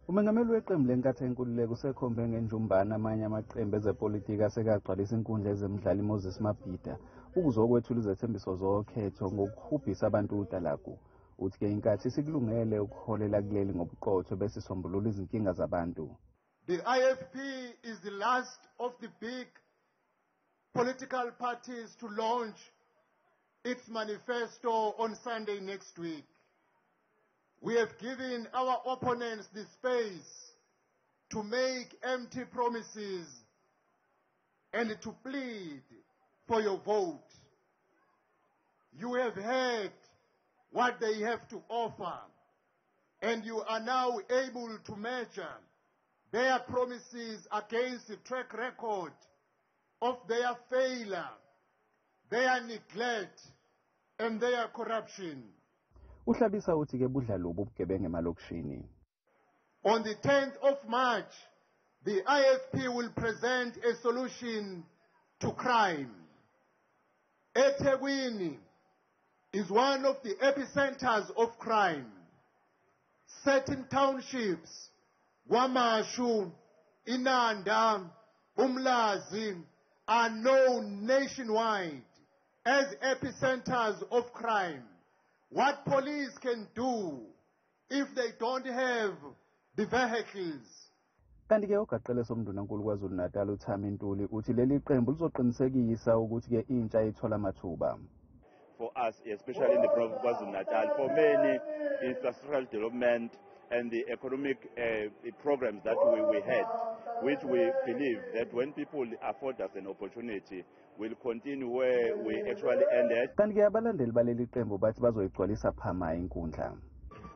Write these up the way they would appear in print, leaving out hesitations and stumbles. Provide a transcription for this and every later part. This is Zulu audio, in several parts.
Umengameli weqembu lenkatha yenkululeko usekhombe ngenjumbana amanye amaqembu ezepolitiki asekagcwalisa inkundla ezemidlalo iMoses Mabhida ukuzokwethula izethembiso zokhetho ngokuhubhisa abantu udalagu. Uthi-ke inkathi isikulungele ukuholela kuleli ngobuqotho bese isombulula izinkinga zabantu. The IFP is the last of the big political parties to launch its manifesto on Sunday next week. We have given our opponents the space to make empty promises and to plead for your vote. You have heard what they have to offer, and you are now able to measure their promises against the track record of their failure, their neglect, and their corruption. Hlabisa uthi-ke budla lobu ubugebengu emalokishini. On the 10th of March, the IFP will present a solution to crime. eThekwini is one of the epicenters of crime. Certain townships, Wamashu, Inanda, Umlazi, are known nationwide as epicenters of crime. What police can do if they don't have the vehicles? Kanti-ke ogaqele somndunankulu KwaZulu-Natal uThami Ntuli uthi leli qembu lizoqinisekisa ukuthi-ke intsha ithola amathuba. For us, especially in the province of KwaZulu-Natal, for many, infrastructural development and the economic programs that we had, which we believe that when people afford us an opportunity, will continue where we actually ended. Kanti-ke abalandeli baleli qembu bathi bazoyigcwalisa phama inkundla.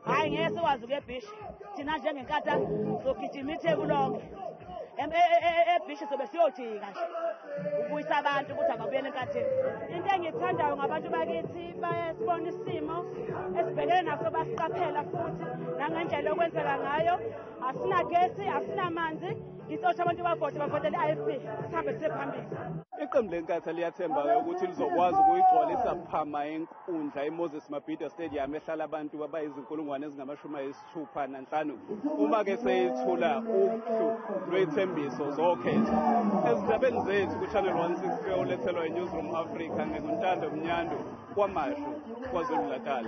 Hayi ngeke sikwazi ukebhishi thina njengenkatha sogijima itheku lonke ebhishi sobe siyojika nje ukuyisa abantu ukuthi ababuyele enkatheni. Into engithandayo ngabantu bakithi bayasibona isimo esibhekene naso basiqaphela futhi nangendlela yokwenzeka ngayo. Asinagesi, asinamanzi, isosha abantu bavotele i-IFP sihambe siye phambili. Iqembu lenkatha liyathemba ukuthi lizokwazi ukuyigcwalisa phama enkundla iMoses Mabhida Stadium ehlala abantu abayizinkulungwane ezingama-65 uma-ke seyithula uhlu lwezethembiso zokhetho. Ezindabeni zethu kuChannel 164 olethelwa yiNewsroom Africa ngeNtando Mnyando kwaMashu, KwaZulu-Natal.